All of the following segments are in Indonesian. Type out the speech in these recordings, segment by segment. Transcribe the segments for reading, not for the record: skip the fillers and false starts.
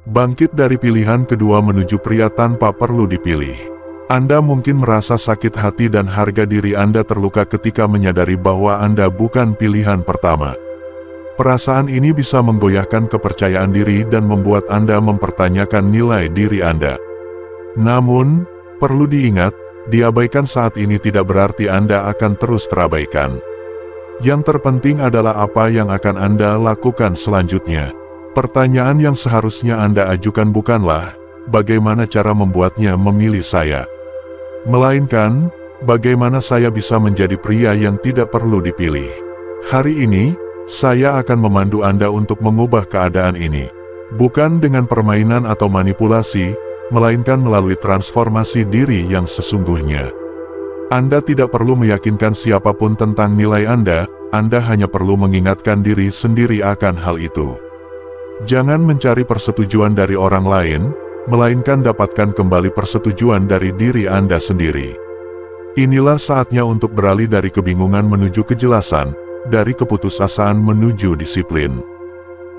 Bangkit dari pilihan kedua menuju pria tanpa perlu dipilih. Anda mungkin merasa sakit hati dan harga diri Anda terluka ketika menyadari bahwa Anda bukan pilihan pertama. Perasaan ini bisa menggoyahkan kepercayaan diri dan membuat Anda mempertanyakan nilai diri Anda. Namun, perlu diingat, diabaikan saat ini tidak berarti Anda akan terus terabaikan. Yang terpenting adalah apa yang akan Anda lakukan selanjutnya. Pertanyaan yang seharusnya Anda ajukan bukanlah, bagaimana cara membuatnya memilih saya? Melainkan, bagaimana saya bisa menjadi pria yang tidak perlu dipilih? Hari ini, saya akan memandu Anda untuk mengubah keadaan ini. Bukan dengan permainan atau manipulasi, melainkan melalui transformasi diri yang sesungguhnya. Anda tidak perlu meyakinkan siapapun tentang nilai Anda hanya perlu mengingatkan diri sendiri akan hal itu. Jangan mencari persetujuan dari orang lain, melainkan dapatkan kembali persetujuan dari diri Anda sendiri. Inilah saatnya untuk beralih dari kebingungan menuju kejelasan, dari keputusasaan menuju disiplin.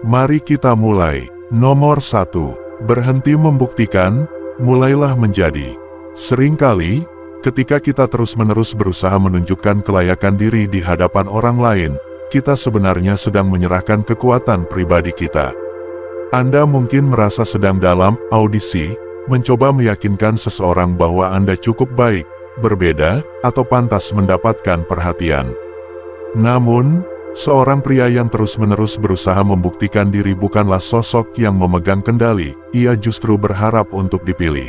Mari kita mulai. Nomor 1. Berhenti membuktikan, mulailah menjadi. Seringkali, ketika kita terus-menerus berusaha menunjukkan kelayakan diri di hadapan orang lain, kita sebenarnya sedang menyerahkan kekuatan pribadi kita. Anda mungkin merasa sedang dalam audisi, mencoba meyakinkan seseorang bahwa Anda cukup baik, berbeda, atau pantas mendapatkan perhatian. Namun, seorang pria yang terus-menerus berusaha membuktikan diri bukanlah sosok yang memegang kendali, ia justru berharap untuk dipilih.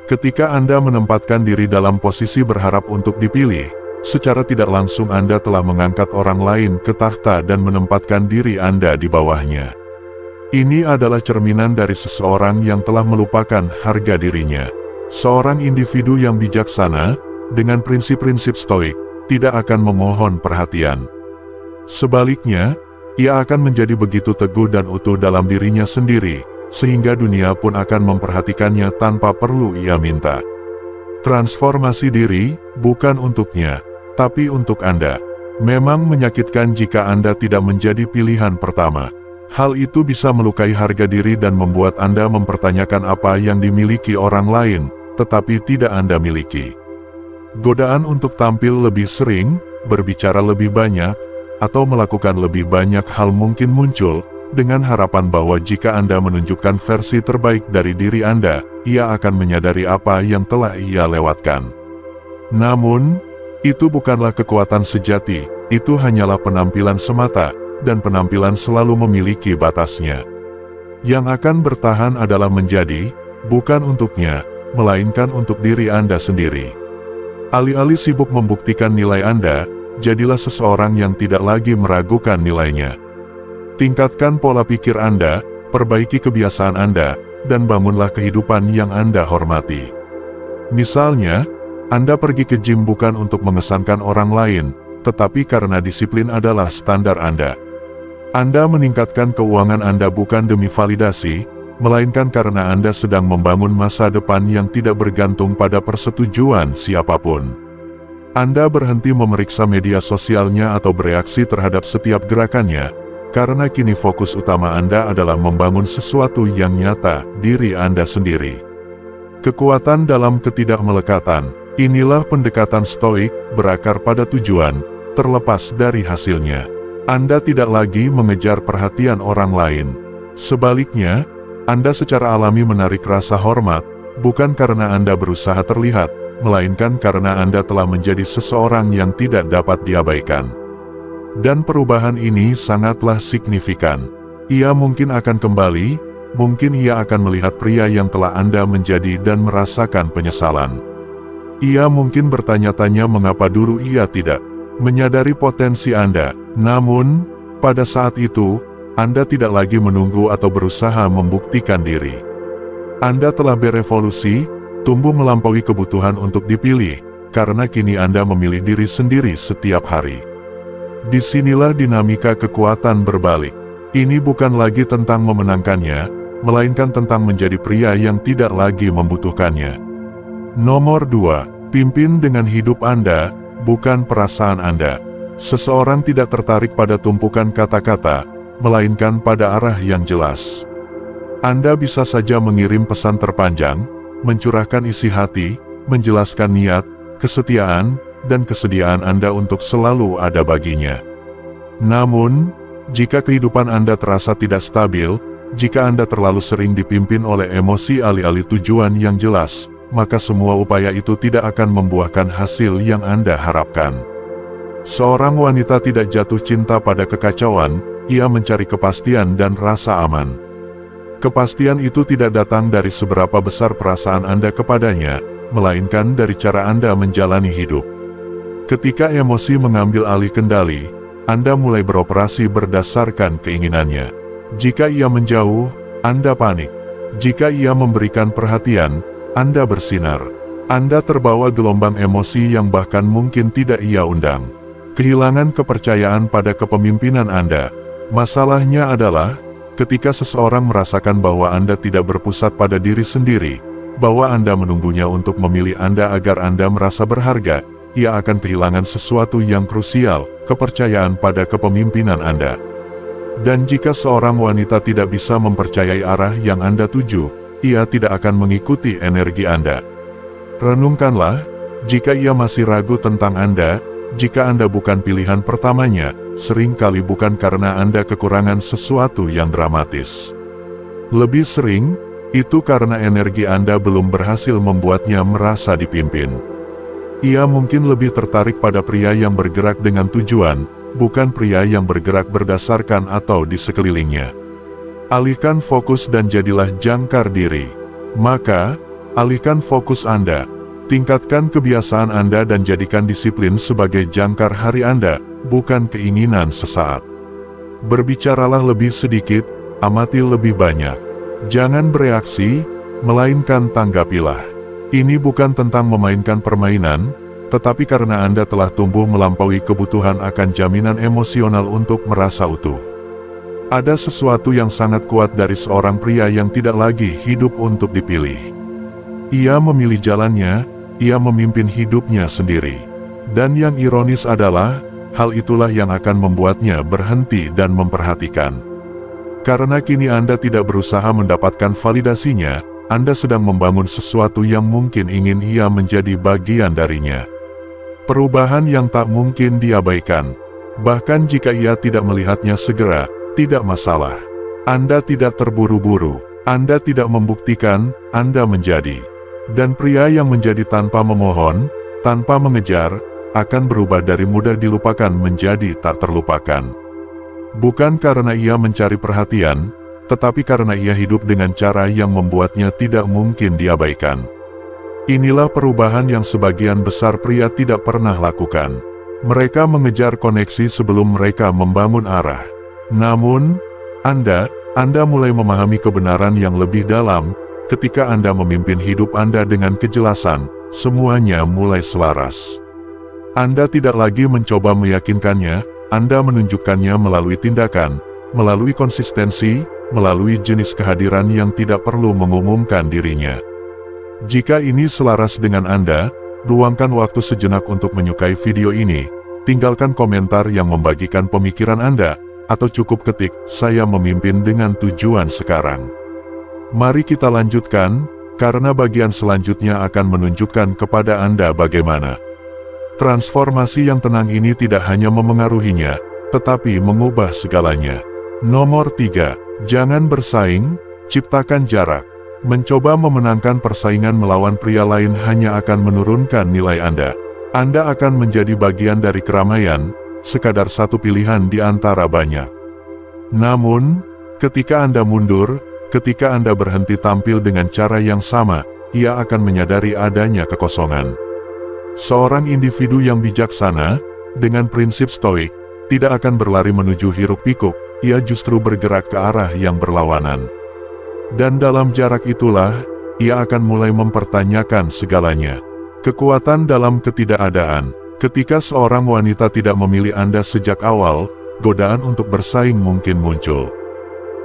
Ketika Anda menempatkan diri dalam posisi berharap untuk dipilih, secara tidak langsung Anda telah mengangkat orang lain ke tahta dan menempatkan diri Anda di bawahnya. Ini adalah cerminan dari seseorang yang telah melupakan harga dirinya. Seorang individu yang bijaksana, dengan prinsip-prinsip stoik, tidak akan memohon perhatian. Sebaliknya, ia akan menjadi begitu teguh dan utuh dalam dirinya sendiri, sehingga dunia pun akan memperhatikannya tanpa perlu ia minta. Transformasi diri, bukan untuknya, tapi untuk Anda. Memang menyakitkan jika Anda tidak menjadi pilihan pertama. Hal itu bisa melukai harga diri dan membuat Anda mempertanyakan apa yang dimiliki orang lain, tetapi tidak Anda miliki. Godaan untuk tampil lebih sering, berbicara lebih banyak, atau melakukan lebih banyak hal mungkin muncul, dengan harapan bahwa jika Anda menunjukkan versi terbaik dari diri Anda, ia akan menyadari apa yang telah ia lewatkan. Namun, itu bukanlah kekuatan sejati, itu hanyalah penampilan semata, dan penampilan selalu memiliki batasnya. Yang akan bertahan adalah menjadi, bukan untuknya, melainkan untuk diri Anda sendiri. Alih-alih sibuk membuktikan nilai Anda, jadilah seseorang yang tidak lagi meragukan nilainya. Tingkatkan pola pikir Anda, perbaiki kebiasaan Anda, dan bangunlah kehidupan yang Anda hormati. Misalnya, Anda pergi ke gym bukan untuk mengesankan orang lain, tetapi karena disiplin adalah standar Anda. Anda meningkatkan keuangan Anda bukan demi validasi, melainkan karena Anda sedang membangun masa depan yang tidak bergantung pada persetujuan siapapun. Anda berhenti memeriksa media sosialnya atau bereaksi terhadap setiap gerakannya, karena kini fokus utama Anda adalah membangun sesuatu yang nyata, diri Anda sendiri. Kekuatan dalam ketidakmelekatan, inilah pendekatan stoik, berakar pada tujuan, terlepas dari hasilnya. Anda tidak lagi mengejar perhatian orang lain. Sebaliknya, Anda secara alami menarik rasa hormat, bukan karena Anda berusaha terlihat, melainkan karena Anda telah menjadi seseorang yang tidak dapat diabaikan. Dan perubahan ini sangatlah signifikan. Ia mungkin akan kembali, mungkin ia akan melihat pria yang telah Anda menjadi dan merasakan penyesalan. Ia mungkin bertanya-tanya mengapa dulu ia tidak menyadari potensi Anda. Namun, pada saat itu, Anda tidak lagi menunggu atau berusaha membuktikan diri. Anda telah berevolusi, tumbuh melampaui kebutuhan untuk dipilih, karena kini Anda memilih diri sendiri setiap hari. Disinilah dinamika kekuatan berbalik. Ini bukan lagi tentang memenangkannya, melainkan tentang menjadi pria yang tidak lagi membutuhkannya. Nomor 2. Pimpin dengan hidup Anda, bukan perasaan Anda. Seseorang tidak tertarik pada tumpukan kata-kata, melainkan pada arah yang jelas. Anda bisa saja mengirim pesan terpanjang, mencurahkan isi hati, menjelaskan niat, kesetiaan, dan kesediaan Anda untuk selalu ada baginya. Namun, jika kehidupan Anda terasa tidak stabil, jika Anda terlalu sering dipimpin oleh emosi alih-alih tujuan yang jelas, maka semua upaya itu tidak akan membuahkan hasil yang Anda harapkan. Seorang wanita tidak jatuh cinta pada kekacauan, ia mencari kepastian dan rasa aman. Kepastian itu tidak datang dari seberapa besar perasaan Anda kepadanya, melainkan dari cara Anda menjalani hidup. Ketika emosi mengambil alih kendali, Anda mulai beroperasi berdasarkan keinginannya. Jika ia menjauh, Anda panik. Jika ia memberikan perhatian, Anda bersinar. Anda terbawa gelombang emosi yang bahkan mungkin tidak ia undang. Kehilangan kepercayaan pada kepemimpinan Anda. Masalahnya adalah, ketika seseorang merasakan bahwa Anda tidak berpusat pada diri sendiri, bahwa Anda menunggunya untuk memilih Anda agar Anda merasa berharga, ia akan kehilangan sesuatu yang krusial, kepercayaan pada kepemimpinan Anda. Dan jika seorang wanita tidak bisa mempercayai arah yang Anda tuju, ia tidak akan mengikuti energi Anda. Renungkanlah, jika ia masih ragu tentang Anda, jika Anda bukan pilihan pertamanya, seringkali bukan karena Anda kekurangan sesuatu yang dramatis. Lebih sering, itu karena energi Anda belum berhasil membuatnya merasa dipimpin. Ia mungkin lebih tertarik pada pria yang bergerak dengan tujuan, bukan pria yang bergerak berdasarkan atau di sekelilingnya. Alihkan fokus dan jadilah jangkar diri. Maka, alihkan fokus Anda. Tingkatkan kebiasaan Anda dan jadikan disiplin sebagai jangkar hari Anda, bukan keinginan sesaat. Berbicaralah lebih sedikit, amati lebih banyak. Jangan bereaksi, melainkan tanggapilah. Ini bukan tentang memainkan permainan, tetapi karena Anda telah tumbuh melampaui kebutuhan akan jaminan emosional untuk merasa utuh. Ada sesuatu yang sangat kuat dari seorang pria yang tidak lagi hidup untuk dipilih. Ia memilih jalannya, ia memimpin hidupnya sendiri. Dan yang ironis adalah, hal itulah yang akan membuatnya berhenti dan memperhatikan. Karena kini Anda tidak berusaha mendapatkan validasinya, Anda sedang membangun sesuatu yang mungkin ingin ia menjadi bagian darinya. Perubahan yang tak mungkin diabaikan. Bahkan jika ia tidak melihatnya segera, tidak masalah. Anda tidak terburu-buru, Anda tidak membuktikan, Anda menjadi. Dan pria yang menjadi tanpa memohon, tanpa mengejar, akan berubah dari mudah dilupakan menjadi tak terlupakan. Bukan karena ia mencari perhatian, tetapi karena ia hidup dengan cara yang membuatnya tidak mungkin diabaikan. Inilah perubahan yang sebagian besar pria tidak pernah lakukan. Mereka mengejar koneksi sebelum mereka membangun arah. Namun, Anda mulai memahami kebenaran yang lebih dalam, ketika Anda memimpin hidup Anda dengan kejelasan, semuanya mulai selaras. Anda tidak lagi mencoba meyakinkannya, Anda menunjukkannya melalui tindakan, melalui konsistensi, melalui jenis kehadiran yang tidak perlu mengumumkan dirinya. Jika ini selaras dengan Anda, luangkan waktu sejenak untuk menyukai video ini, tinggalkan komentar yang membagikan pemikiran Anda, atau cukup ketik, "Saya memimpin dengan tujuan sekarang." Mari kita lanjutkan, karena bagian selanjutnya akan menunjukkan kepada Anda bagaimana transformasi yang tenang ini tidak hanya memengaruhinya, tetapi mengubah segalanya. Nomor 3. Jangan bersaing, ciptakan jarak. Mencoba memenangkan persaingan melawan pria lain hanya akan menurunkan nilai Anda. Anda akan menjadi bagian dari keramaian, sekadar satu pilihan di antara banyak. Namun, ketika Anda mundur, ketika Anda berhenti tampil dengan cara yang sama, ia akan menyadari adanya kekosongan. Seorang individu yang bijaksana, dengan prinsip stoik, tidak akan berlari menuju hiruk-pikuk, ia justru bergerak ke arah yang berlawanan. Dan dalam jarak itulah, ia akan mulai mempertanyakan segalanya. Kekuatan dalam ketidakadaan. Ketika seorang wanita tidak memilih Anda sejak awal, godaan untuk bersaing mungkin muncul.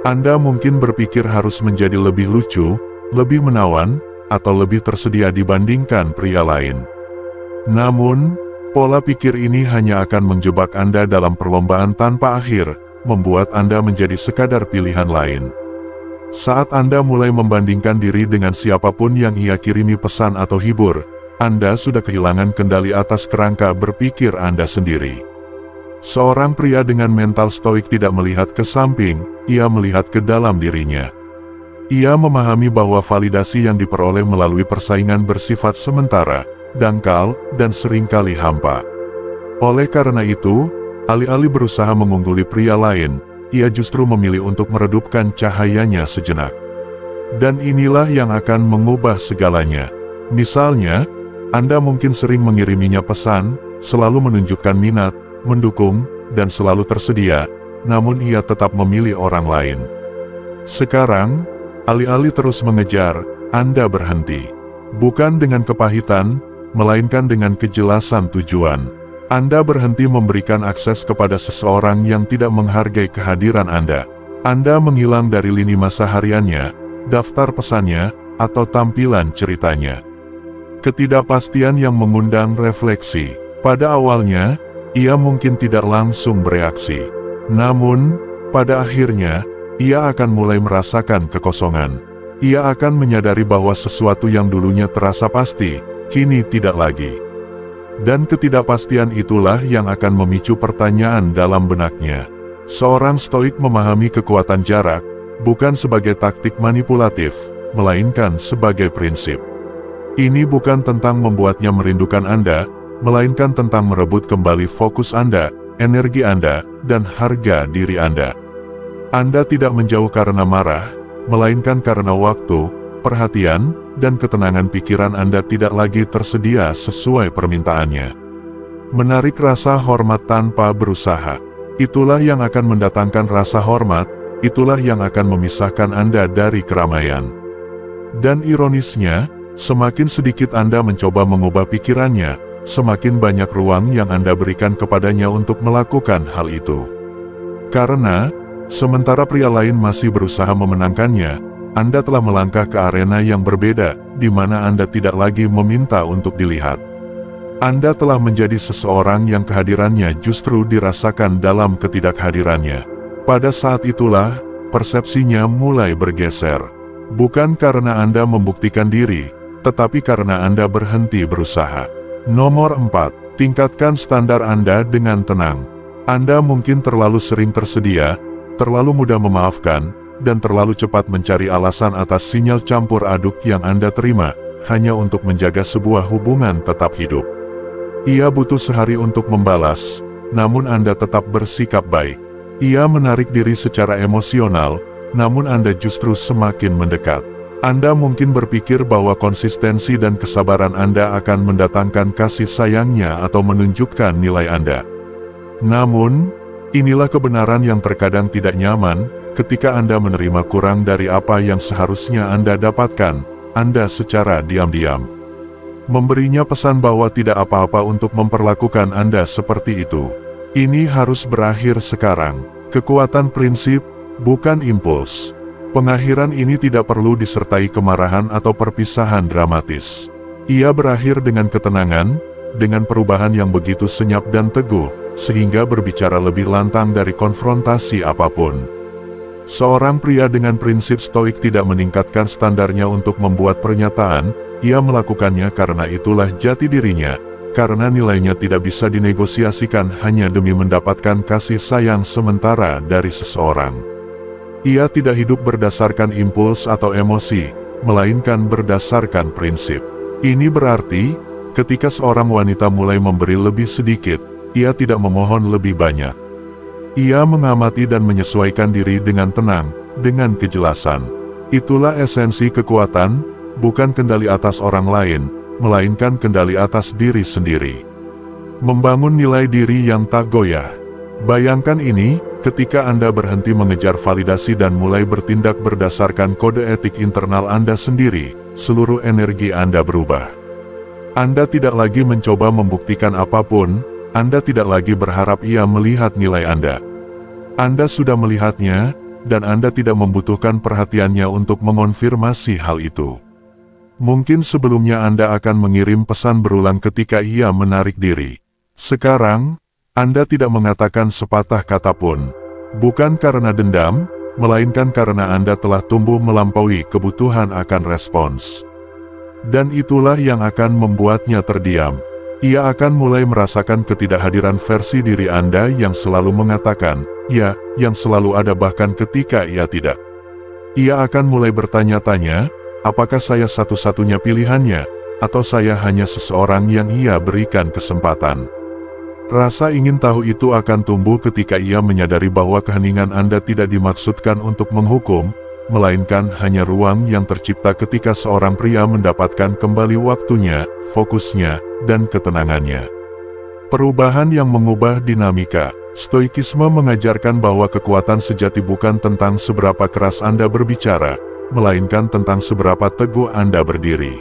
Anda mungkin berpikir harus menjadi lebih lucu, lebih menawan, atau lebih tersedia dibandingkan pria lain. Namun, pola pikir ini hanya akan menjebak Anda dalam perlombaan tanpa akhir, membuat Anda menjadi sekadar pilihan lain. Saat Anda mulai membandingkan diri dengan siapapun yang ia kirimi pesan atau hibur, Anda sudah kehilangan kendali atas kerangka berpikir Anda sendiri. Seorang pria dengan mental stoik tidak melihat ke samping, ia melihat ke dalam dirinya. Ia memahami bahwa validasi yang diperoleh melalui persaingan bersifat sementara, dangkal, dan seringkali hampa. Oleh karena itu, alih-alih berusaha mengungguli pria lain, ia justru memilih untuk meredupkan cahayanya sejenak. Dan inilah yang akan mengubah segalanya. Misalnya, Anda mungkin sering mengiriminya pesan, selalu menunjukkan minat, mendukung, dan selalu tersedia, namun ia tetap memilih orang lain. Sekarang, alih-alih terus mengejar, Anda berhenti. Bukan dengan kepahitan, melainkan dengan kejelasan tujuan. Anda berhenti memberikan akses kepada seseorang yang tidak menghargai kehadiran Anda. Anda menghilang dari lini masa hariannya, daftar pesannya, atau tampilan ceritanya. Ketidakpastian yang mengundang refleksi. Pada awalnya, ia mungkin tidak langsung bereaksi. Namun, pada akhirnya, ia akan mulai merasakan kekosongan. Ia akan menyadari bahwa sesuatu yang dulunya terasa pasti, kini tidak lagi. Dan ketidakpastian itulah yang akan memicu pertanyaan dalam benaknya. Seorang stoik memahami kekuatan jarak, bukan sebagai taktik manipulatif, melainkan sebagai prinsip. Ini bukan tentang membuatnya merindukan Anda, melainkan tentang merebut kembali fokus Anda, energi Anda, dan harga diri Anda. Anda tidak menjauh karena marah, melainkan karena waktu, perhatian, dan ketenangan pikiran Anda tidak lagi tersedia sesuai permintaannya. Menarik rasa hormat tanpa berusaha. Itulah yang akan mendatangkan rasa hormat, itulah yang akan memisahkan Anda dari keramaian. Dan ironisnya, semakin sedikit Anda mencoba mengubah pikirannya, semakin banyak ruang yang Anda berikan kepadanya untuk melakukan hal itu. Karena, sementara pria lain masih berusaha memenangkannya, Anda telah melangkah ke arena yang berbeda, di mana Anda tidak lagi meminta untuk dilihat. Anda telah menjadi seseorang yang kehadirannya justru dirasakan dalam ketidakhadirannya. Pada saat itulah, persepsinya mulai bergeser. Bukan karena Anda membuktikan diri, tetapi karena Anda berhenti berusaha. Nomor 4. Tingkatkan standar Anda dengan tenang. Anda mungkin terlalu sering tersedia, terlalu mudah memaafkan, dan terlalu cepat mencari alasan atas sinyal campur aduk yang Anda terima, hanya untuk menjaga sebuah hubungan tetap hidup. Ia butuh sehari untuk membalas, namun Anda tetap bersikap baik. Ia menarik diri secara emosional, namun Anda justru semakin mendekat. Anda mungkin berpikir bahwa konsistensi dan kesabaran Anda akan mendatangkan kasih sayangnya atau menunjukkan nilai Anda. Namun, inilah kebenaran yang terkadang tidak nyaman. Ketika Anda menerima kurang dari apa yang seharusnya Anda dapatkan, Anda secara diam-diam memberinya pesan bahwa tidak apa-apa untuk memperlakukan Anda seperti itu. Ini harus berakhir sekarang. Kekuatan prinsip, bukan impuls. Pengakhiran ini tidak perlu disertai kemarahan atau perpisahan dramatis. Ia berakhir dengan ketenangan, dengan perubahan yang begitu senyap dan teguh, sehingga berbicara lebih lantang dari konfrontasi apapun. Seorang pria dengan prinsip stoik tidak meningkatkan standarnya untuk membuat pernyataan, ia melakukannya karena itulah jati dirinya, karena nilainya tidak bisa dinegosiasikan hanya demi mendapatkan kasih sayang sementara dari seseorang. Ia tidak hidup berdasarkan impuls atau emosi, melainkan berdasarkan prinsip. Ini berarti, ketika seorang wanita mulai memberi lebih sedikit, ia tidak memohon lebih banyak. Ia mengamati dan menyesuaikan diri dengan tenang, dengan kejelasan. Itulah esensi kekuatan, bukan kendali atas orang lain, melainkan kendali atas diri sendiri. Membangun nilai diri yang tak goyah. Bayangkan ini, ketika Anda berhenti mengejar validasi dan mulai bertindak berdasarkan kode etik internal Anda sendiri, seluruh energi Anda berubah. Anda tidak lagi mencoba membuktikan apapun, Anda tidak lagi berharap ia melihat nilai Anda. Anda sudah melihatnya, dan Anda tidak membutuhkan perhatiannya untuk mengonfirmasi hal itu. Mungkin sebelumnya Anda akan mengirim pesan berulang ketika ia menarik diri. Sekarang, Anda tidak mengatakan sepatah kata pun. Bukan karena dendam, melainkan karena Anda telah tumbuh melampaui kebutuhan akan respons. Dan itulah yang akan membuatnya terdiam. Ia akan mulai merasakan ketidakhadiran versi diri Anda yang selalu mengatakan, ya, yang selalu ada bahkan ketika ia tidak. Ia akan mulai bertanya-tanya, apakah saya satu-satunya pilihannya, atau saya hanya seseorang yang ia berikan kesempatan. Rasa ingin tahu itu akan tumbuh ketika ia menyadari bahwa keheningan Anda tidak dimaksudkan untuk menghukum, melainkan hanya ruang yang tercipta ketika seorang pria mendapatkan kembali waktunya, fokusnya, dan ketenangannya. Perubahan yang mengubah dinamika. Stoikisme mengajarkan bahwa kekuatan sejati bukan tentang seberapa keras Anda berbicara, melainkan tentang seberapa teguh Anda berdiri.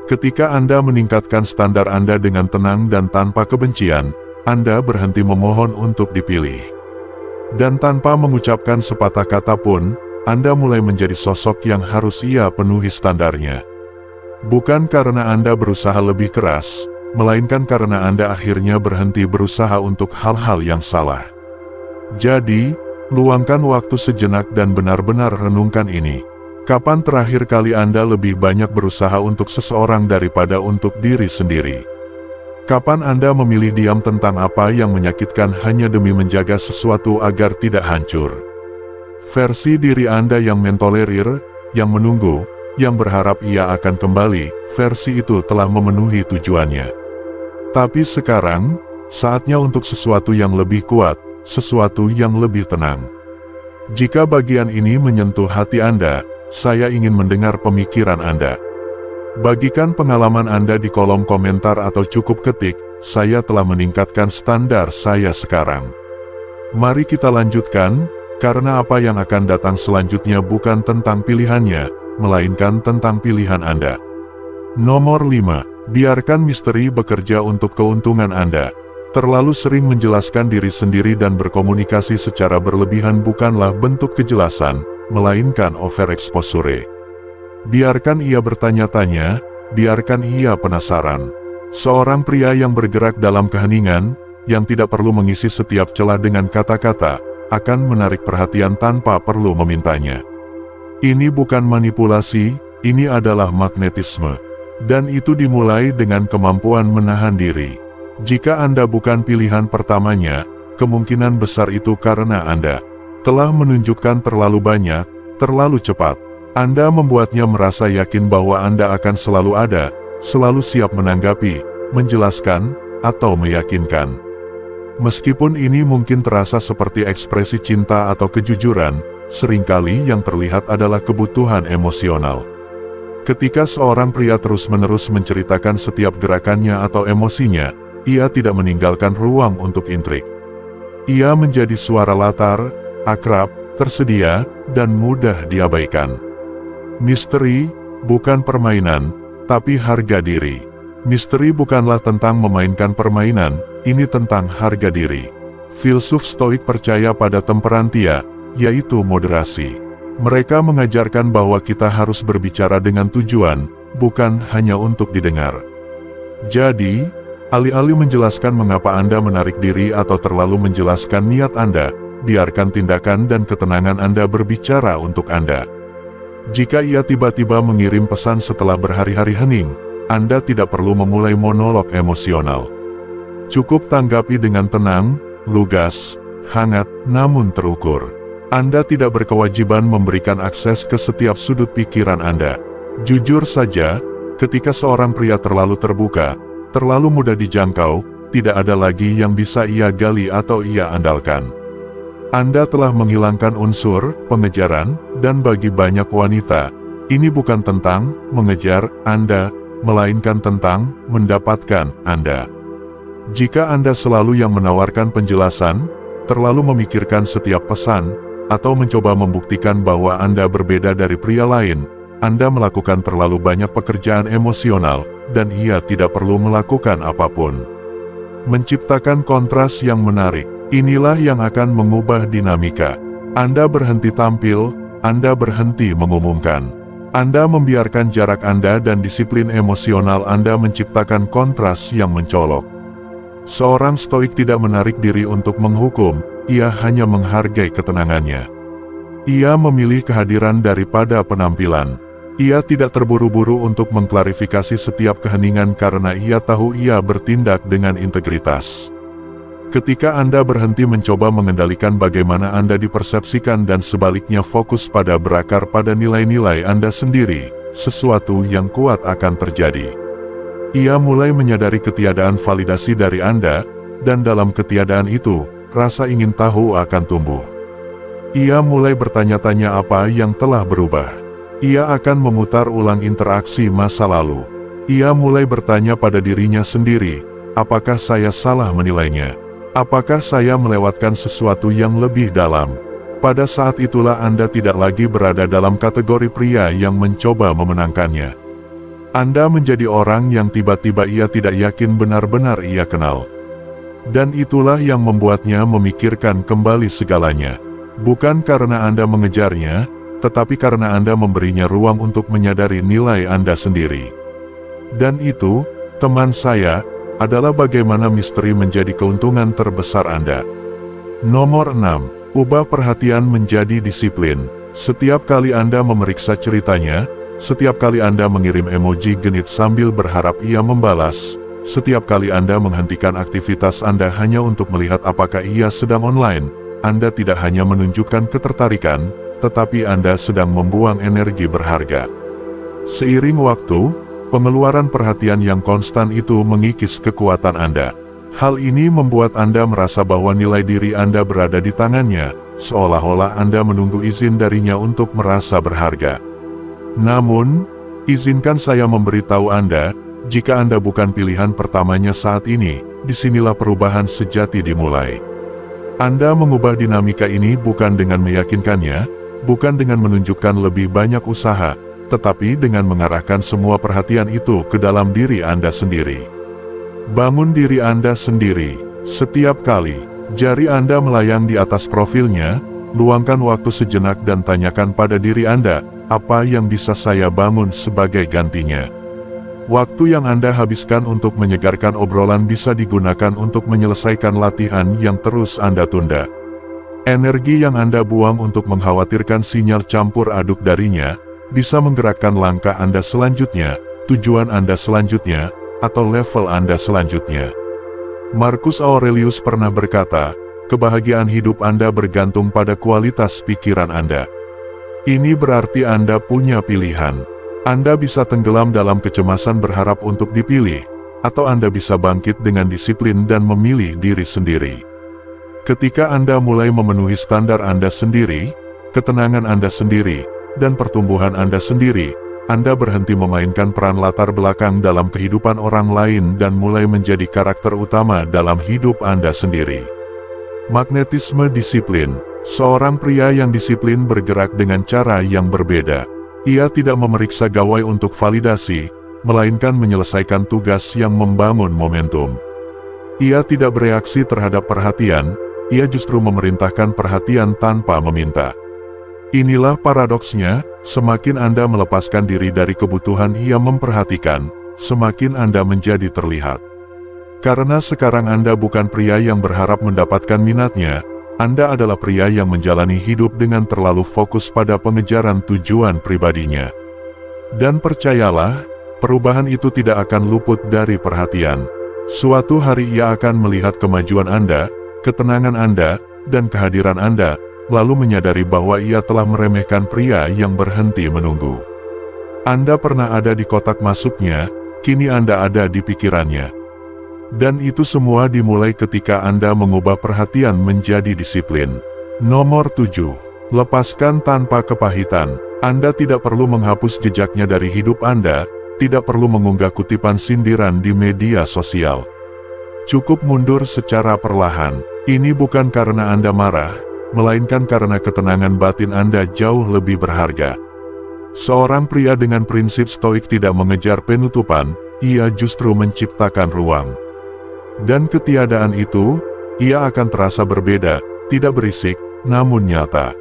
Ketika Anda meningkatkan standar Anda dengan tenang dan tanpa kebencian, Anda berhenti memohon untuk dipilih. Dan tanpa mengucapkan sepatah kata pun, Anda mulai menjadi sosok yang harus ia penuhi standarnya. Bukan karena Anda berusaha lebih keras, melainkan karena Anda akhirnya berhenti berusaha untuk hal-hal yang salah. Jadi, luangkan waktu sejenak dan benar-benar renungkan ini. Kapan terakhir kali Anda lebih banyak berusaha untuk seseorang daripada untuk diri sendiri? Kapan Anda memilih diam tentang apa yang menyakitkan hanya demi menjaga sesuatu agar tidak hancur? Versi diri Anda yang mentolerir, yang menunggu, yang berharap ia akan kembali, versi itu telah memenuhi tujuannya. Tapi sekarang, saatnya untuk sesuatu yang lebih kuat, sesuatu yang lebih tenang. Jika bagian ini menyentuh hati Anda, saya ingin mendengar pemikiran Anda. Bagikan pengalaman Anda di kolom komentar atau cukup ketik, saya telah meningkatkan standar saya sekarang. Mari kita lanjutkan, karena apa yang akan datang selanjutnya bukan tentang pilihannya, melainkan tentang pilihan Anda. Nomor 5. Biarkan misteri bekerja untuk keuntungan Anda. Terlalu sering menjelaskan diri sendiri dan berkomunikasi secara berlebihan bukanlah bentuk kejelasan, melainkan overexposure. Biarkan ia bertanya-tanya, biarkan ia penasaran. Seorang pria yang bergerak dalam keheningan, yang tidak perlu mengisi setiap celah dengan kata-kata, akan menarik perhatian tanpa perlu memintanya. Ini bukan manipulasi, ini adalah magnetisme. Dan itu dimulai dengan kemampuan menahan diri. Jika Anda bukan pilihan pertamanya, kemungkinan besar itu karena Anda telah menunjukkan terlalu banyak, terlalu cepat. Anda membuatnya merasa yakin bahwa Anda akan selalu ada, selalu siap menanggapi, menjelaskan, atau meyakinkan. Meskipun ini mungkin terasa seperti ekspresi cinta atau kejujuran, seringkali yang terlihat adalah kebutuhan emosional. Ketika seorang pria terus-menerus menceritakan setiap gerakannya atau emosinya, ia tidak meninggalkan ruang untuk intrik. Ia menjadi suara latar, akrab, tersedia, dan mudah diabaikan. Misteri bukan permainan, tapi harga diri. Misteri bukanlah tentang memainkan permainan, ini tentang harga diri. Filsuf Stoik percaya pada temperantia, yaitu moderasi. Mereka mengajarkan bahwa kita harus berbicara dengan tujuan, bukan hanya untuk didengar. Jadi, alih-alih menjelaskan mengapa Anda menarik diri atau terlalu menjelaskan niat Anda, biarkan tindakan dan ketenangan Anda berbicara untuk Anda. Jika ia tiba-tiba mengirim pesan setelah berhari-hari hening, Anda tidak perlu memulai monolog emosional. Cukup tanggapi dengan tenang, lugas, hangat, namun terukur. Anda tidak berkewajiban memberikan akses ke setiap sudut pikiran Anda. Jujur saja, ketika seorang pria terlalu terbuka, terlalu mudah dijangkau, tidak ada lagi yang bisa ia gali atau ia andalkan. Anda telah menghilangkan unsur pengejaran, dan bagi banyak wanita, ini bukan tentang mengejar Anda, melainkan tentang mendapatkan Anda. Jika Anda selalu yang menawarkan penjelasan, terlalu memikirkan setiap pesan, atau mencoba membuktikan bahwa Anda berbeda dari pria lain, Anda melakukan terlalu banyak pekerjaan emosional, dan ia tidak perlu melakukan apapun. Menciptakan kontras yang menarik, inilah yang akan mengubah dinamika. Anda berhenti tampil, Anda berhenti mengumumkan. Anda membiarkan jarak Anda dan disiplin emosional Anda menciptakan kontras yang mencolok. Seorang stoik tidak menarik diri untuk menghukum, ia hanya menghargai ketenangannya. Ia memilih kehadiran daripada penampilan. Ia tidak terburu-buru untuk mengklarifikasi setiap keheningan karena ia tahu ia bertindak dengan integritas. Ketika Anda berhenti mencoba mengendalikan bagaimana Anda dipersepsikan dan sebaliknya fokus pada berakar pada nilai-nilai Anda sendiri, sesuatu yang kuat akan terjadi. Ia mulai menyadari ketiadaan validasi dari Anda, dan dalam ketiadaan itu, rasa ingin tahu akan tumbuh. Ia mulai bertanya-tanya apa yang telah berubah. Ia akan memutar ulang interaksi masa lalu. Ia mulai bertanya pada dirinya sendiri, apakah saya salah menilainya? Apakah saya melewatkan sesuatu yang lebih dalam? Pada saat itulah Anda tidak lagi berada dalam kategori pria yang mencoba memenangkannya. Anda menjadi orang yang tiba-tiba ia tidak yakin benar-benar ia kenal. Dan itulah yang membuatnya memikirkan kembali segalanya. Bukan karena Anda mengejarnya, tetapi karena Anda memberinya ruang untuk menyadari nilai Anda sendiri. Dan itu, teman saya, adalah bagaimana misteri menjadi keuntungan terbesar Anda. Nomor 6. Ubah perhatian menjadi disiplin. Setiap kali Anda memeriksa ceritanya, setiap kali Anda mengirim emoji genit sambil berharap ia membalas, setiap kali Anda menghentikan aktivitas Anda hanya untuk melihat apakah ia sedang online, Anda tidak hanya menunjukkan ketertarikan, tetapi Anda sedang membuang energi berharga. Seiring waktu, pengeluaran perhatian yang konstan itu mengikis kekuatan Anda. Hal ini membuat Anda merasa bahwa nilai diri Anda berada di tangannya, seolah-olah Anda menunggu izin darinya untuk merasa berharga. Namun, izinkan saya memberitahu Anda, jika Anda bukan pilihan pertamanya saat ini, disinilah perubahan sejati dimulai. Anda mengubah dinamika ini bukan dengan meyakinkannya, bukan dengan menunjukkan lebih banyak usaha, tetapi dengan mengarahkan semua perhatian itu ke dalam diri Anda sendiri. Bangun diri Anda sendiri. Setiap kali jari Anda melayang di atas profilnya, luangkan waktu sejenak dan tanyakan pada diri Anda, apa yang bisa saya bangun sebagai gantinya? Waktu yang Anda habiskan untuk menyegarkan obrolan bisa digunakan untuk menyelesaikan latihan yang terus Anda tunda. Energi yang Anda buang untuk mengkhawatirkan sinyal campur aduk darinya, bisa menggerakkan langkah Anda selanjutnya, tujuan Anda selanjutnya, atau level Anda selanjutnya. Marcus Aurelius pernah berkata, kebahagiaan hidup Anda bergantung pada kualitas pikiran Anda. Ini berarti Anda punya pilihan. Anda bisa tenggelam dalam kecemasan berharap untuk dipilih, atau Anda bisa bangkit dengan disiplin dan memilih diri sendiri. Ketika Anda mulai memenuhi standar Anda sendiri, ketenangan Anda sendiri, dan pertumbuhan Anda sendiri, Anda berhenti memainkan peran latar belakang dalam kehidupan orang lain dan mulai menjadi karakter utama dalam hidup Anda sendiri. Magnetisme disiplin. Seorang pria yang disiplin bergerak dengan cara yang berbeda. Ia tidak memeriksa gawai untuk validasi, melainkan menyelesaikan tugas yang membangun momentum. Ia tidak bereaksi terhadap perhatian, ia justru memerintahkan perhatian tanpa meminta. Inilah paradoksnya, semakin Anda melepaskan diri dari kebutuhan ia memperhatikan, semakin Anda menjadi terlihat. Karena sekarang Anda bukan pria yang berharap mendapatkan minatnya, Anda adalah pria yang menjalani hidup dengan terlalu fokus pada pengejaran tujuan pribadinya. Dan percayalah, perubahan itu tidak akan luput dari perhatian. Suatu hari ia akan melihat kemajuan Anda, ketenangan Anda, dan kehadiran Anda, lalu menyadari bahwa ia telah meremehkan pria yang berhenti menunggu. Anda pernah ada di kotak masuknya, kini Anda ada di pikirannya. Dan itu semua dimulai ketika Anda mengubah perhatian menjadi disiplin. Nomor 7. Lepaskan tanpa kepahitan. Anda tidak perlu menghapus jejaknya dari hidup Anda, tidak perlu mengunggah kutipan sindiran di media sosial. Cukup mundur secara perlahan. Ini bukan karena Anda marah, melainkan karena ketenangan batin Anda jauh lebih berharga. Seorang pria dengan prinsip stoik tidak mengejar penutupan, ia justru menciptakan ruang. Dan ketiadaan itu, ia akan terasa berbeda, tidak berisik, namun nyata.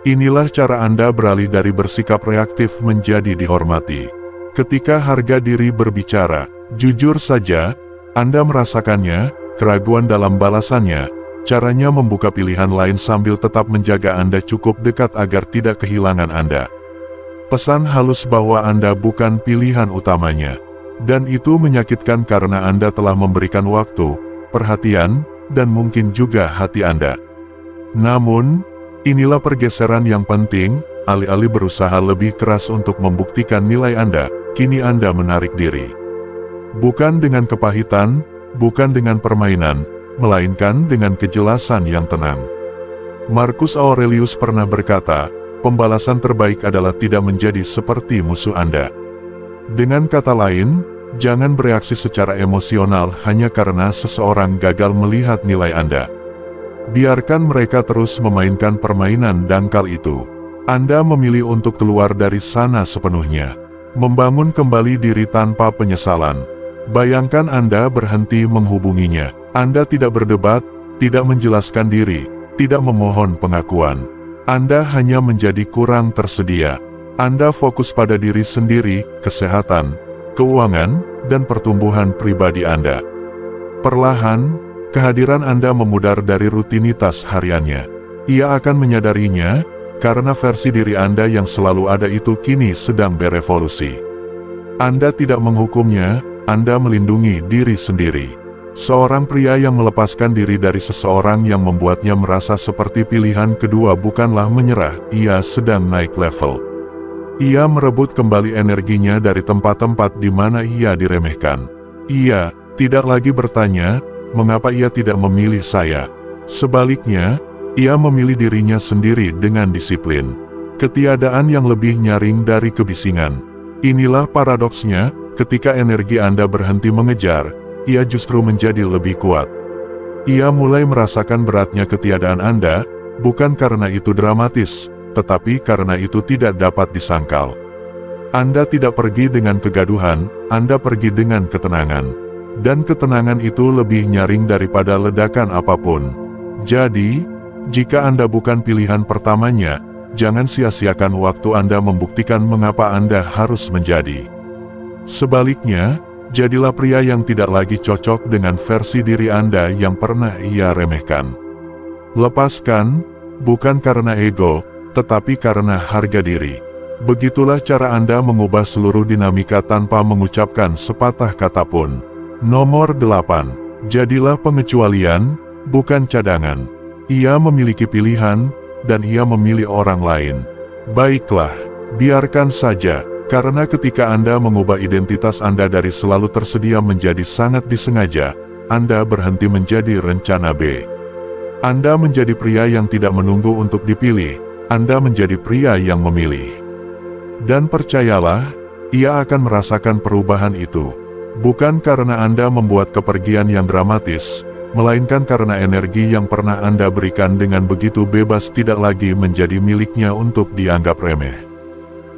Inilah cara Anda beralih dari bersikap reaktif menjadi dihormati. Ketika harga diri berbicara, jujur saja, Anda merasakannya, keraguan dalam balasannya, Caranya membuka pilihan lain sambil tetap menjaga Anda cukup dekat agar tidak kehilangan Anda. Pesan halus bahwa Anda bukan pilihan utamanya. Dan itu menyakitkan karena Anda telah memberikan waktu, perhatian, dan mungkin juga hati Anda. Namun, inilah pergeseran yang penting, alih-alih berusaha lebih keras untuk membuktikan nilai Anda, kini Anda menarik diri. Bukan dengan kepahitan, bukan dengan permainan, melainkan dengan kejelasan yang tenang. Marcus Aurelius pernah berkata, pembalasan terbaik adalah tidak menjadi seperti musuh Anda. Dengan kata lain, jangan bereaksi secara emosional hanya karena seseorang gagal melihat nilai Anda. Biarkan mereka terus memainkan permainan dangkal itu. Anda memilih untuk keluar dari sana sepenuhnya. Membangun kembali diri tanpa penyesalan. Bayangkan Anda berhenti menghubunginya. Anda tidak berdebat, tidak menjelaskan diri, tidak memohon pengakuan. Anda hanya menjadi kurang tersedia. Anda fokus pada diri sendiri, kesehatan, keuangan, dan pertumbuhan pribadi Anda. Perlahan, kehadiran Anda memudar dari rutinitas hariannya. Ia akan menyadarinya, karena versi diri Anda yang selalu ada itu kini sedang berevolusi. Anda tidak menghukumnya, Anda melindungi diri sendiri. Seorang pria yang melepaskan diri dari seseorang yang membuatnya merasa seperti pilihan kedua bukanlah menyerah, ia sedang naik level. Ia merebut kembali energinya dari tempat-tempat di mana ia diremehkan. Ia tidak lagi bertanya, mengapa ia tidak memilih saya. Sebaliknya, ia memilih dirinya sendiri dengan disiplin. Ketiadaan yang lebih nyaring dari kebisingan. Inilah paradoksnya, ketika energi Anda berhenti mengejar, ia justru menjadi lebih kuat. Ia mulai merasakan beratnya ketiadaan Anda, bukan karena itu dramatis, tetapi karena itu tidak dapat disangkal. Anda tidak pergi dengan kegaduhan, Anda pergi dengan ketenangan. Dan ketenangan itu lebih nyaring daripada ledakan apapun. Jadi, jika Anda bukan pilihan pertamanya, jangan sia-siakan waktu Anda membuktikan mengapa Anda harus menjadi. Sebaliknya, jadilah pria yang tidak lagi cocok dengan versi diri Anda yang pernah ia remehkan. Lepaskan, bukan karena ego, tetapi karena harga diri. Begitulah cara Anda mengubah seluruh dinamika tanpa mengucapkan sepatah kata pun. Nomor 8. Jadilah pengecualian, bukan cadangan. Ia memiliki pilihan, dan ia memilih orang lain. Baiklah, biarkan saja. Karena ketika Anda mengubah identitas Anda dari selalu tersedia menjadi sangat disengaja, Anda berhenti menjadi rencana B. Anda menjadi pria yang tidak menunggu untuk dipilih, Anda menjadi pria yang memilih. Dan percayalah, ia akan merasakan perubahan itu. Bukan karena Anda membuat kepergian yang dramatis, melainkan karena energi yang pernah Anda berikan dengan begitu bebas tidak lagi menjadi miliknya untuk dianggap remeh.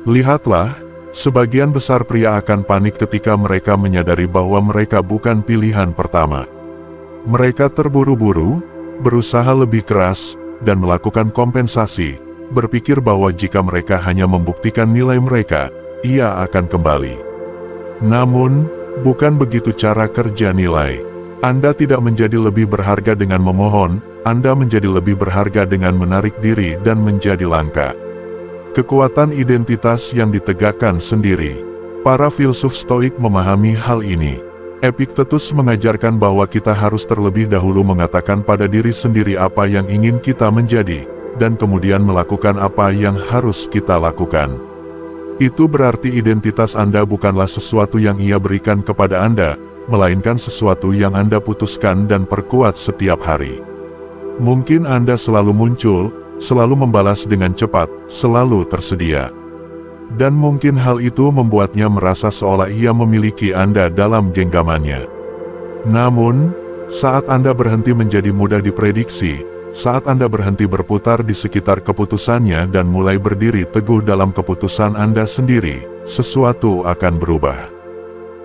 Lihatlah, sebagian besar pria akan panik ketika mereka menyadari bahwa mereka bukan pilihan pertama. Mereka terburu-buru, berusaha lebih keras, dan melakukan kompensasi, berpikir bahwa jika mereka hanya membuktikan nilai mereka, ia akan kembali. Namun, bukan begitu cara kerja nilai. Anda tidak menjadi lebih berharga dengan memohon, Anda menjadi lebih berharga dengan menarik diri dan menjadi langka. Kekuatan identitas yang ditegakkan sendiri. Para filsuf Stoik memahami hal ini. Epictetus mengajarkan bahwa kita harus terlebih dahulu mengatakan pada diri sendiri apa yang ingin kita menjadi, dan kemudian melakukan apa yang harus kita lakukan. Itu berarti identitas Anda bukanlah sesuatu yang ia berikan kepada Anda, melainkan sesuatu yang Anda putuskan dan perkuat setiap hari. Mungkin Anda selalu muncul, selalu membalas dengan cepat, selalu tersedia. Dan mungkin hal itu membuatnya merasa seolah ia memiliki Anda dalam genggamannya. Namun, saat Anda berhenti menjadi mudah diprediksi, saat Anda berhenti berputar di sekitar keputusannya dan mulai berdiri teguh dalam keputusan Anda sendiri, sesuatu akan berubah.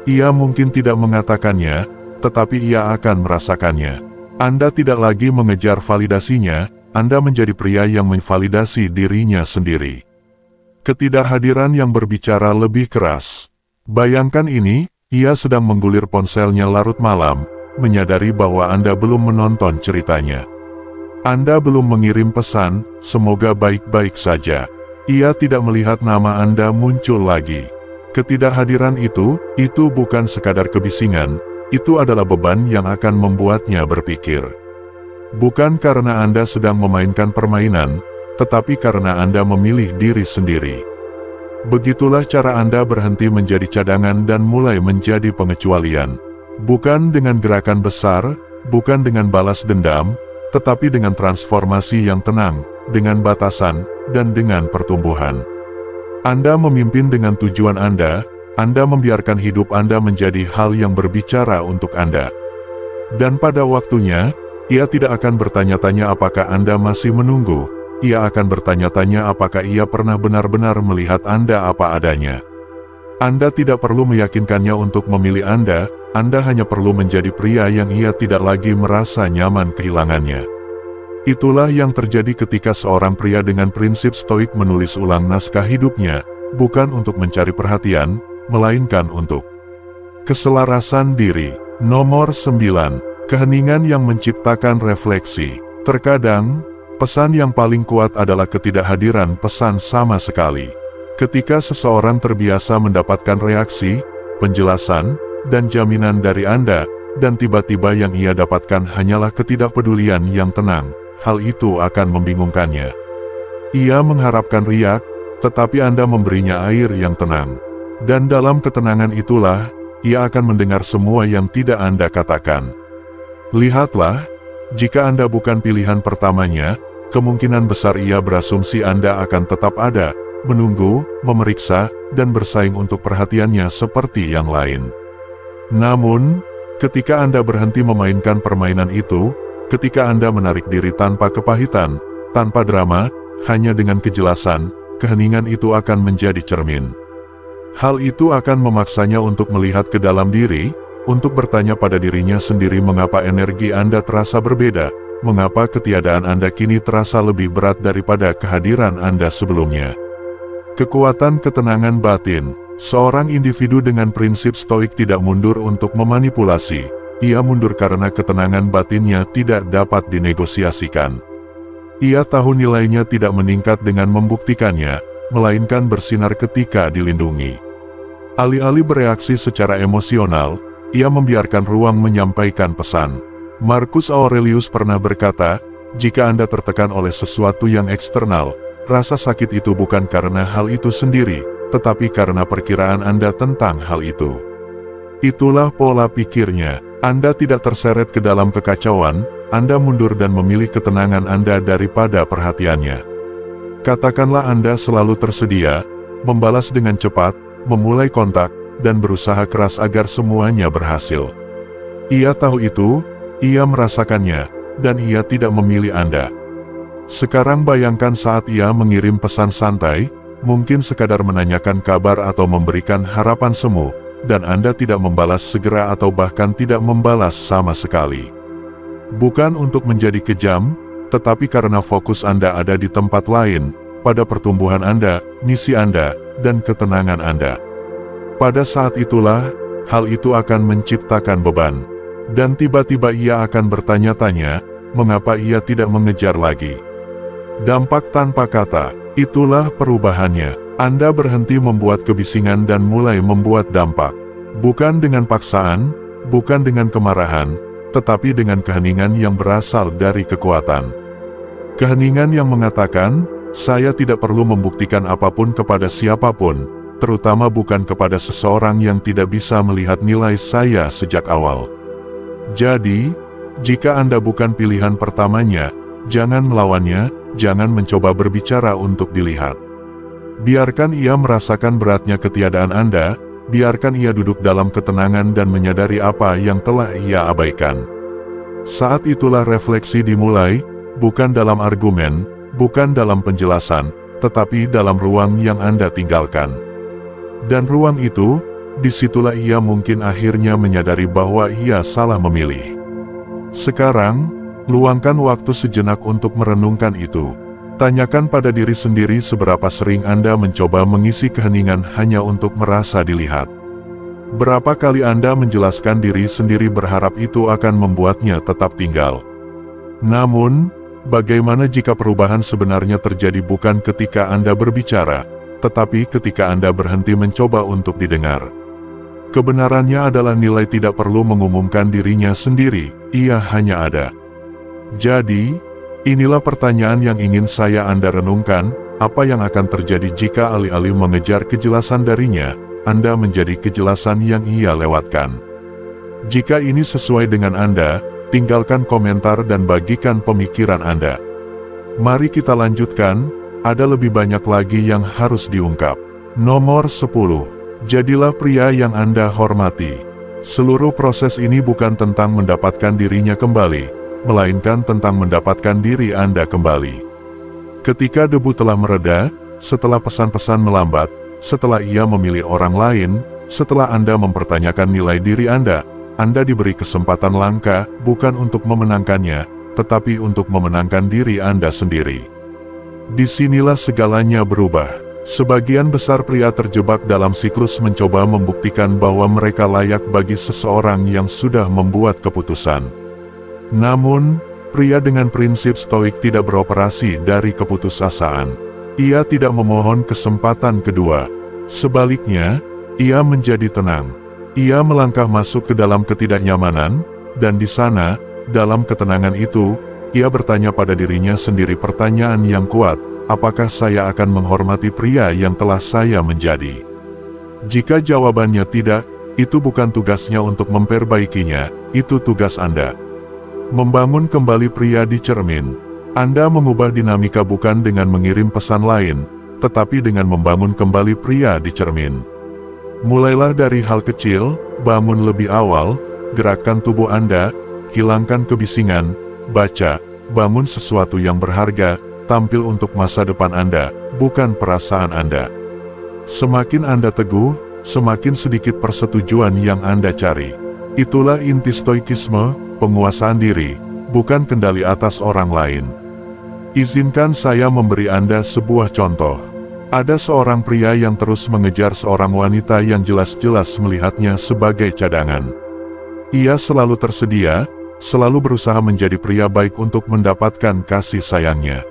Ia mungkin tidak mengatakannya, tetapi ia akan merasakannya. Anda tidak lagi mengejar validasinya, Anda menjadi pria yang memvalidasi dirinya sendiri. Ketidakhadiran yang berbicara lebih keras. Bayangkan ini, ia sedang menggulir ponselnya larut malam, menyadari bahwa Anda belum menonton ceritanya. Anda belum mengirim pesan, semoga baik-baik saja. Ia tidak melihat nama Anda muncul lagi. Ketidakhadiran itu bukan sekadar kebisingan, itu adalah beban yang akan membuatnya berpikir. Bukan karena Anda sedang memainkan permainan, tetapi karena Anda memilih diri sendiri. Begitulah cara Anda berhenti menjadi cadangan dan mulai menjadi pengecualian. Bukan dengan gerakan besar, bukan dengan balas dendam, tetapi dengan transformasi yang tenang, dengan batasan, dan dengan pertumbuhan. Anda memimpin dengan tujuan Anda membiarkan hidup Anda menjadi hal yang berbicara untuk Anda. Dan pada waktunya, ia tidak akan bertanya-tanya apakah Anda masih menunggu, ia akan bertanya-tanya apakah ia pernah benar-benar melihat Anda apa adanya. Anda tidak perlu meyakinkannya untuk memilih Anda hanya perlu menjadi pria yang ia tidak lagi merasa nyaman kehilangannya. Itulah yang terjadi ketika seorang pria dengan prinsip stoik menulis ulang naskah hidupnya, bukan untuk mencari perhatian, melainkan untuk keselarasan diri. Nomor 9. Keheningan yang menciptakan refleksi. Terkadang, pesan yang paling kuat adalah ketidakhadiran pesan sama sekali. Ketika seseorang terbiasa mendapatkan reaksi, penjelasan, dan jaminan dari Anda, dan tiba-tiba yang ia dapatkan hanyalah ketidakpedulian yang tenang, hal itu akan membingungkannya. Ia mengharapkan riak, tetapi Anda memberinya air yang tenang. Dan dalam ketenangan itulah, ia akan mendengar semua yang tidak Anda katakan. Lihatlah, jika Anda bukan pilihan pertamanya, kemungkinan besar ia berasumsi Anda akan tetap ada, menunggu, memeriksa, dan bersaing untuk perhatiannya seperti yang lain. Namun, ketika Anda berhenti memainkan permainan itu, ketika Anda menarik diri tanpa kepahitan, tanpa drama, hanya dengan kejelasan, keheningan itu akan menjadi cermin. Hal itu akan memaksanya untuk melihat ke dalam diri, untuk bertanya pada dirinya sendiri mengapa energi Anda terasa berbeda, mengapa ketiadaan Anda kini terasa lebih berat daripada kehadiran Anda sebelumnya. Kekuatan ketenangan batin. Seorang individu dengan prinsip stoik tidak mundur untuk memanipulasi, ia mundur karena ketenangan batinnya tidak dapat dinegosiasikan. Ia tahu nilainya tidak meningkat dengan membuktikannya, melainkan bersinar ketika dilindungi. Alih-alih bereaksi secara emosional, ia membiarkan ruang menyampaikan pesan. Marcus Aurelius pernah berkata, jika Anda tertekan oleh sesuatu yang eksternal, rasa sakit itu bukan karena hal itu sendiri, tetapi karena perkiraan Anda tentang hal itu. Itulah pola pikirnya. Anda tidak terseret ke dalam kekacauan, Anda mundur dan memilih ketenangan Anda daripada perhatiannya. Katakanlah Anda selalu tersedia, membalas dengan cepat, memulai kontak, dan berusaha keras agar semuanya berhasil. Ia tahu itu, ia merasakannya, dan ia tidak memilih Anda. Sekarang bayangkan saat ia mengirim pesan santai, mungkin sekadar menanyakan kabar atau memberikan harapan semu, dan Anda tidak membalas segera atau bahkan tidak membalas sama sekali. Bukan untuk menjadi kejam, tetapi karena fokus Anda ada di tempat lain, pada pertumbuhan Anda, misi Anda, dan ketenangan Anda. Pada saat itulah, hal itu akan menciptakan beban. Dan tiba-tiba ia akan bertanya-tanya, mengapa ia tidak mengejar lagi. Dampak tanpa kata. Itulah perubahannya. Anda berhenti membuat kebisingan dan mulai membuat dampak. Bukan dengan paksaan, bukan dengan kemarahan, tetapi dengan keheningan yang berasal dari kekuatan. Keheningan yang mengatakan, saya tidak perlu membuktikan apapun kepada siapapun, terutama bukan kepada seseorang yang tidak bisa melihat nilai saya sejak awal. Jadi, jika Anda bukan pilihan pertamanya, jangan melawannya, jangan mencoba berbicara untuk dilihat. Biarkan ia merasakan beratnya ketiadaan Anda, biarkan ia duduk dalam ketenangan dan menyadari apa yang telah ia abaikan. Saat itulah refleksi dimulai, bukan dalam argumen, bukan dalam penjelasan, tetapi dalam ruang yang Anda tinggalkan. Dan ruang itu, disitulah ia mungkin akhirnya menyadari bahwa ia salah memilih. Sekarang, luangkan waktu sejenak untuk merenungkan itu. Tanyakan pada diri sendiri seberapa sering Anda mencoba mengisi keheningan hanya untuk merasa dilihat. Berapa kali Anda menjelaskan diri sendiri berharap itu akan membuatnya tetap tinggal. Namun, Bagaimana jika perubahan sebenarnya terjadi bukan ketika Anda berbicara, tetapi ketika Anda berhenti mencoba untuk didengar? Kebenarannya adalah nilai tidak perlu mengumumkan dirinya sendiri, ia hanya ada. Jadi, inilah pertanyaan yang ingin saya Anda renungkan, apa yang akan terjadi jika alih-alih mengejar kejelasan darinya, Anda menjadi kejelasan yang ia lewatkan? Jika ini sesuai dengan Anda, tinggalkan komentar dan bagikan pemikiran Anda. Mari kita lanjutkan, ada lebih banyak lagi yang harus diungkap. Nomor 10. Jadilah pria yang Anda hormati. Seluruh proses ini bukan tentang mendapatkan dirinya kembali, melainkan tentang mendapatkan diri Anda kembali. Ketika debu telah mereda, setelah pesan-pesan melambat, setelah ia memilih orang lain, setelah Anda mempertanyakan nilai diri Anda diberi kesempatan langka, bukan untuk memenangkannya, tetapi untuk memenangkan diri Anda sendiri. Disinilah segalanya berubah. Sebagian besar pria terjebak dalam siklus mencoba membuktikan bahwa mereka layak bagi seseorang yang sudah membuat keputusan. Namun, pria dengan prinsip stoik tidak beroperasi dari keputusasaan. Ia tidak memohon kesempatan kedua. Sebaliknya, ia menjadi tenang. Ia melangkah masuk ke dalam ketidaknyamanan, dan di sana, dalam ketenangan itu, ia bertanya pada dirinya sendiri pertanyaan yang kuat. Apakah saya akan menghormati pria yang telah saya menjadi? Jika jawabannya tidak, itu bukan tugasnya untuk memperbaikinya, itu tugas Anda. Membangun kembali pria di cermin. Anda mengubah dinamika bukan dengan mengirim pesan lain, tetapi dengan membangun kembali pria di cermin. Mulailah dari hal kecil, bangun lebih awal, gerakkan tubuh Anda, hilangkan kebisingan, baca, bangun sesuatu yang berharga, tampil untuk masa depan Anda, bukan perasaan Anda. Semakin Anda teguh, semakin sedikit persetujuan yang Anda cari. Itulah inti stoikisme, penguasaan diri, bukan kendali atas orang lain. Izinkan saya memberi Anda sebuah contoh. Ada seorang pria yang terus mengejar seorang wanita yang jelas-jelas melihatnya sebagai cadangan. Ia selalu tersedia, selalu berusaha menjadi pria baik untuk mendapatkan kasih sayangnya.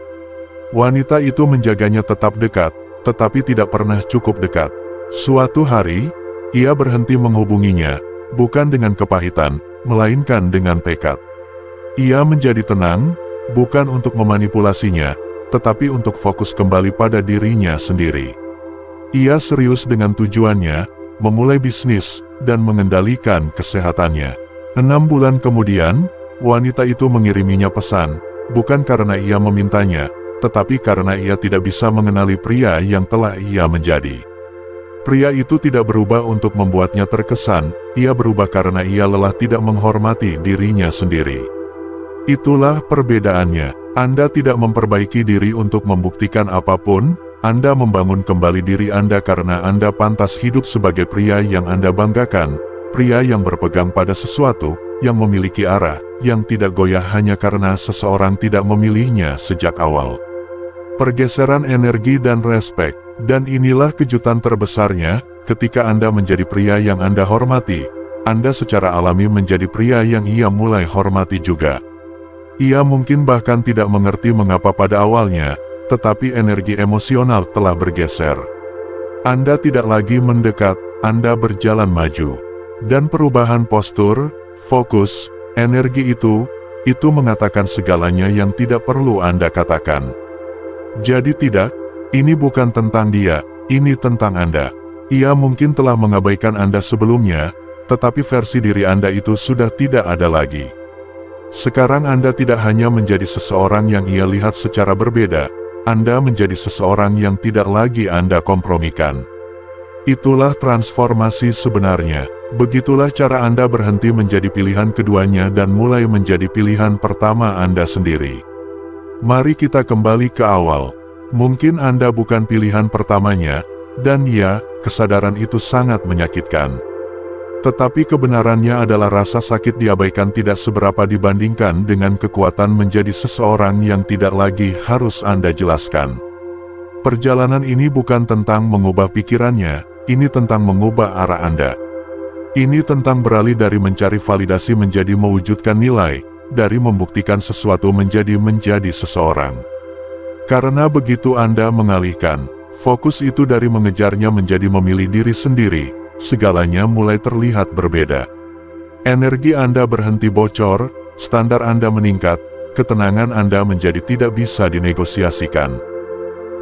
Wanita itu menjaganya tetap dekat, tetapi tidak pernah cukup dekat. Suatu hari, ia berhenti menghubunginya, bukan dengan kepahitan, melainkan dengan tekad. Ia menjadi tenang, bukan untuk memanipulasinya, tetapi untuk fokus kembali pada dirinya sendiri. Ia serius dengan tujuannya, memulai bisnis, dan mengendalikan kesehatannya. 6 bulan kemudian, wanita itu mengiriminya pesan, bukan karena ia memintanya, tetapi karena ia tidak bisa mengenali pria yang telah ia menjadi. Pria itu tidak berubah untuk membuatnya terkesan, ia berubah karena ia lelah tidak menghormati dirinya sendiri. Itulah perbedaannya. Anda tidak memperbaiki diri untuk membuktikan apapun, Anda membangun kembali diri Anda karena Anda pantas hidup sebagai pria yang Anda banggakan, pria yang berpegang pada sesuatu, yang memiliki arah, yang tidak goyah hanya karena seseorang tidak memilihnya sejak awal. Pergeseran energi dan respek, dan inilah kejutan terbesarnya, ketika Anda menjadi pria yang Anda hormati, Anda secara alami menjadi pria yang ia mulai hormati juga. Ia mungkin bahkan tidak mengerti mengapa pada awalnya, tetapi energi emosional telah bergeser. Anda tidak lagi mendekat, Anda berjalan maju. Dan perubahan postur, fokus, energi itu mengatakan segalanya yang tidak perlu Anda katakan. Jadi tidak, ini bukan tentang dia, ini tentang Anda. Ia mungkin telah mengabaikan Anda sebelumnya, tetapi versi diri Anda itu sudah tidak ada lagi. Sekarang Anda tidak hanya menjadi seseorang yang ia lihat secara berbeda, Anda menjadi seseorang yang tidak lagi Anda kompromikan. Itulah transformasi sebenarnya. Begitulah cara Anda berhenti menjadi pilihan keduanya dan mulai menjadi pilihan pertama Anda sendiri. Mari kita kembali ke awal. Mungkin Anda bukan pilihan pertamanya, dan ya, kesadaran itu sangat menyakitkan. Tetapi kebenarannya adalah rasa sakit diabaikan tidak seberapa dibandingkan dengan kekuatan menjadi seseorang yang tidak lagi harus Anda jelaskan. Perjalanan ini bukan tentang mengubah pikirannya, ini tentang mengubah arah Anda. Ini tentang beralih dari mencari validasi menjadi mewujudkan nilai, dari membuktikan sesuatu menjadi seseorang. Karena begitu Anda mengalihkan fokus itu dari mengejarnya menjadi memilih diri sendiri, segalanya mulai terlihat berbeda. Energi Anda berhenti bocor, standar Anda meningkat, ketenangan Anda menjadi tidak bisa dinegosiasikan.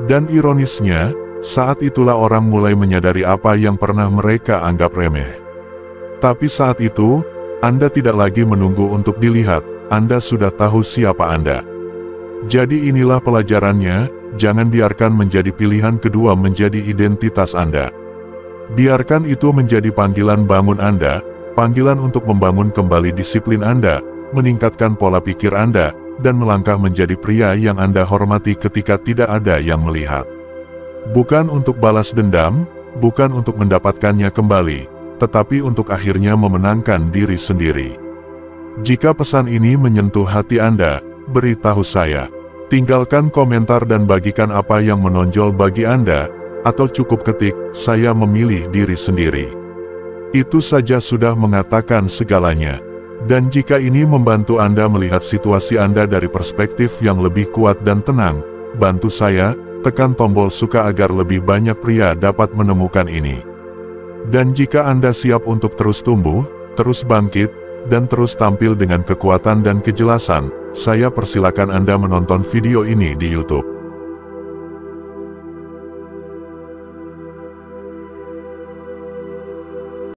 Dan ironisnya, saat itulah orang mulai menyadari apa yang pernah mereka anggap remeh. Tapi saat itu, Anda tidak lagi menunggu untuk dilihat, Anda sudah tahu siapa Anda. Jadi inilah pelajarannya, jangan biarkan menjadi pilihan kedua menjadi identitas Anda. Biarkan itu menjadi panggilan bangun Anda, panggilan untuk membangun kembali disiplin Anda, meningkatkan pola pikir Anda, dan melangkah menjadi pria yang Anda hormati ketika tidak ada yang melihat. Bukan untuk balas dendam, bukan untuk mendapatkannya kembali, tetapi untuk akhirnya memenangkan diri sendiri. Jika pesan ini menyentuh hati Anda, beritahu saya. Tinggalkan komentar dan bagikan apa yang menonjol bagi Anda, atau cukup ketik, saya memilih diri sendiri. Itu saja sudah mengatakan segalanya. Dan jika ini membantu Anda melihat situasi Anda dari perspektif yang lebih kuat dan tenang, bantu saya, tekan tombol suka agar lebih banyak pria dapat menemukan ini. Dan jika Anda siap untuk terus tumbuh, terus bangkit, dan terus tampil dengan kekuatan dan kejelasan, saya persilakan Anda menonton video ini di YouTube.